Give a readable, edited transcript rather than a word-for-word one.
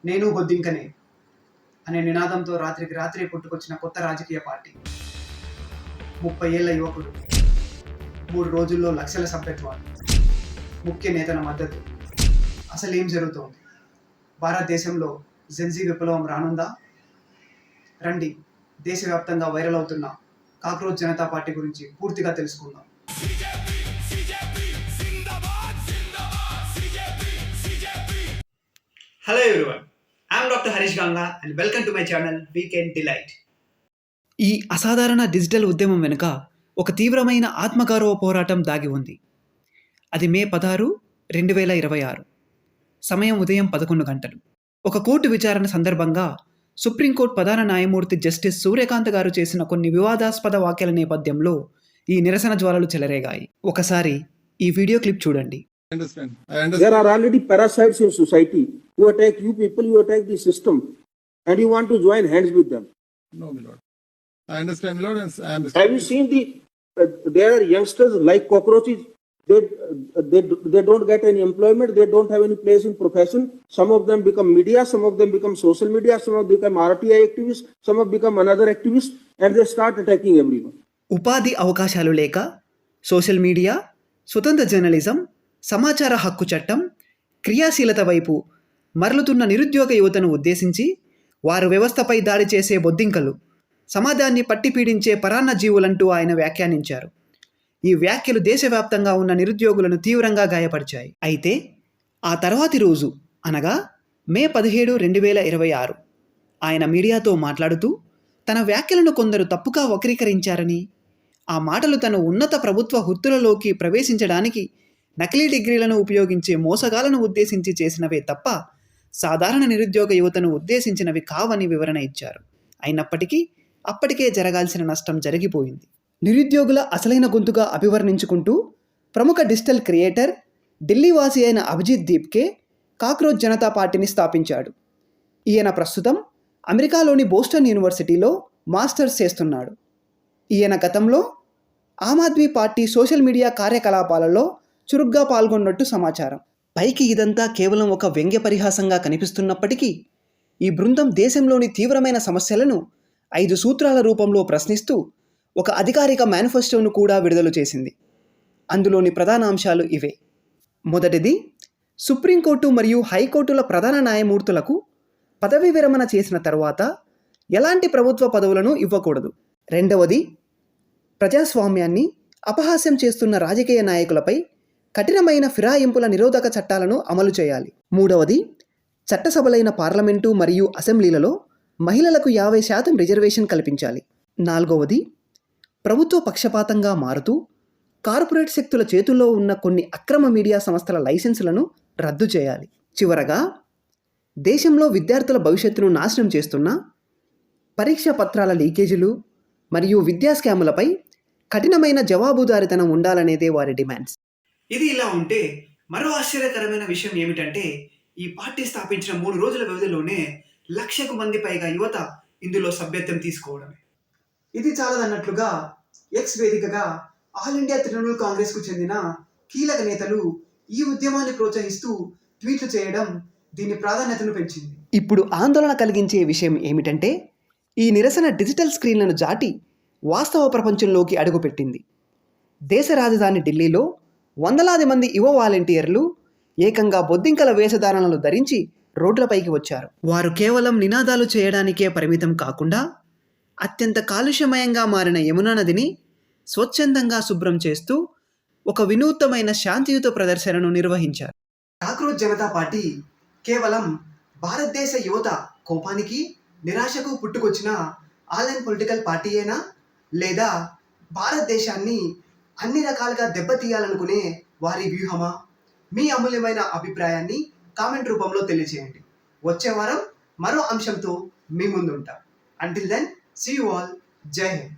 నేను బొద్దింకనే అనే నినాదంతో రాత్రికి రాత్రి పుట్టుకొచ్చిన కొత్త రాజకీయ పార్టీ. 30 ఏళ్ల యువకుడు, 3 రోజుల్లో లక్షల సభ్యత్వాలు, ముఖ్య నేతల మద్దతు. అసలు ఏం జరుగుతోంది? భారతదేశంలో జెన్జీ విప్లవం రానుందా? రండి, దేశవ్యాప్తంగా వైరల్ అవుతున్న కాక్రోచ్ జనతా పార్టీ గురించి పూర్తిగా తెలుసుకుందాం. Hello everyone, I'm doctor Harish Ganga and welcome to my channel weekend delight. ఈ అసాధారణ డిజిటల్ ఉద్యమం వెనుక ఒక తీవ్రమైన ఆత్మగౌరవ పోరాటం దాగి ఉంది. అది మే 16, 2026. సమయం ఉదయం 11 గంటలు. ఒక కోర్టు విచారణ సందర్భంగా సుప్రీంకోర్టు ప్రధాన న్యాయమూర్తి జస్టిస్ సూర్యకాంత్ గారు చేసిన కొన్ని వివాదాస్పద వ్యాఖ్యల నేపథ్యంలో ఈ నిరసన జ్వాలలు చెలరేగాయి. ఒకసారి ఈ వీడియో క్లిప్ చూడండి. I understand. There are already parasites in society who attack you people, you attack the system, and you want to join hands with them. No, my lord. I understand, my lord, and I understand. Have you seen there are youngsters like cockroaches? They don't get any employment. They don't have any place in profession. Some of them become media. Some of them become social media. Some of them become RTI activists. Some of them become another activist, and they start attacking everyone. ఉపాధి అవకాశాలు లేక social media, స్వతంత్ర journalism, సమాచార హక్కు చట్టం, క్రియాశీలత వైపు మరలుతున్న నిరుద్యోగ యువతను ఉద్దేశించి వారు వ్యవస్థపై దాడి చేసే బొద్దింకలు, సమాజాన్ని పట్టి పీడించే పరాన్న జీవులంటూ ఆయన వ్యాఖ్యానించారు. ఈ వ్యాఖ్యలు దేశవ్యాప్తంగా ఉన్న నిరుద్యోగులను తీవ్రంగా గాయపరిచాయి. అయితే ఆ తర్వాతి రోజు అనగా మే 17, 2026 ఆయన మీడియాతో మాట్లాడుతూ తన వ్యాఖ్యలను కొందరు తప్పుగా వక్రీకరించారని, ఆ మాటలు తన ఉన్నత ప్రభుత్వ వృత్తులలోకి ప్రవేశించడానికి నకిలీ డిగ్రీలను ఉపయోగించే మోసగాలను ఉద్దేశించి చేసినవే తప్ప సాధారణ నిరుద్యోగ యువతను ఉద్దేశించినవి కావని వివరణ ఇచ్చారు. అయినప్పటికీ అప్పటికే జరగాల్సిన నష్టం జరిగిపోయింది. నిరుద్యోగుల అసలైన గొంతుగా అభివర్ణించుకుంటూ ప్రముఖ డిజిటల్ క్రియేటర్, ఢిల్లీ వాసి అయిన అభిజిత్ దీప్కే కాక్రోచ్ జనతా పార్టీని స్థాపించాడు. ఈయన ప్రస్తుతం అమెరికాలోని బోస్టన్ యూనివర్సిటీలో మాస్టర్స్ చేస్తున్నాడు. ఈయన గతంలో Aam Aadmi party social media కార్యకలాపాలలో చురుగ్గా పాల్గొన్నట్టు సమాచారం. పైకి ఇదంతా కేవలం ఒక వ్యంగ్య పరిహాసంగా కనిపిస్తున్నప్పటికీ ఈ బృందం దేశంలోని తీవ్రమైన సమస్యలను 5 సూత్రాల రూపంలో ప్రశ్నిస్తూ ఒక అధికారిక మేనిఫెస్టోను కూడా విడుదల చేసింది. అందులోని ప్రధాన అంశాలు ఇవే. మొదటిది, సుప్రీంకోర్టు మరియు హైకోర్టుల ప్రధాన న్యాయమూర్తులకు పదవీ విరమణ చేసిన తర్వాత ఎలాంటి ప్రభుత్వ పదవులను ఇవ్వకూడదు. రెండవది, ప్రజాస్వామ్యాన్ని అపహాస్యం చేస్తున్న రాజకీయ నాయకులపై కఠినమైన ఫిరాయింపుల నిరోధక చట్టాలను అమలు చేయాలి. మూడవది, చట్టసభలైన పార్లమెంటు మరియు అసెంబ్లీలలో మహిళలకు 50% రిజర్వేషన్ కల్పించాలి. నాలుగవది, ప్రభుత్వ పక్షపాతంగా మారుతూ కార్పొరేట్ శక్తుల చేతుల్లో ఉన్న కొన్ని అక్రమ మీడియా సంస్థల లైసెన్సులను రద్దు చేయాలి. చివరగా, దేశంలో విద్యార్థుల భవిష్యత్తును నాశనం చేస్తున్న పరీక్షా పత్రాల లీకేజీలు మరియు విద్యా స్కాములపై కఠినమైన జవాబుదారీతనం ఉండాలనేదే వారి డిమాండ్స్. ఇది ఇలా ఉంటే మరో ఆశ్చర్యకరమైన విషయం ఏమిటంటే ఈ పార్టీ స్థాపించిన 3 రోజుల వ్యవధిలోనే 1,00,000 మంది పైగా యువత ఇందులో సభ్యత్వం తీసుకోవడమే. ఇది చాలదన్నట్లుగా ఎక్స్ వేదికగా ఆల్ ఇండియా తృణమూల్ కాంగ్రెస్కు చెందిన కీలక నేతలు ఈ ఉద్యమాన్ని ప్రోత్సహిస్తూ ట్వీట్లు చేయడం దీని ప్రాధాన్యతను పెంచింది. ఇప్పుడు ఆందోళన కలిగించే విషయం ఏమిటంటే ఈ నిరసన డిజిటల్ స్క్రీన్లను దాటి వాస్తవ ప్రపంచంలోకి అడుగుపెట్టింది. దేశ రాజధాని ఢిల్లీలో వందలాది మంది యువ వాలంటీర్లు ఏకంగా బొద్దింకల వేషధారణలు ధరించి రోడ్లపైకి వచ్చారు. వారు కేవలం నినాదాలు చేయడానికే పరిమితం కాకుండా అత్యంత కాలుష్యమయంగా మారిన యమునా నదిని స్వచ్ఛందంగా శుభ్రం చేస్తూ ఒక వినూత్నమైన శాంతియుత ప్రదర్శనను నిర్వహించారు. కాక్రోచ్ జనతా పార్టీ కేవలం భారతదేశ యువత కోపానికి, నిరాశకు పుట్టుకొచ్చిన ఆన్లైన్ పొలిటికల్ పార్టీయేనా, లేదా భారతదేశాన్ని అన్ని రకాలుగా దెబ్బతీయాలనుకునే వారి వ్యూహమా? మీ అమూల్యమైన అభిప్రాయాన్ని కామెంట్ రూపంలో తెలియజేయండి. వచ్చే వారం మరో అంశంతో మీ ముందుంటా. Until then, see you all. Jai Hind.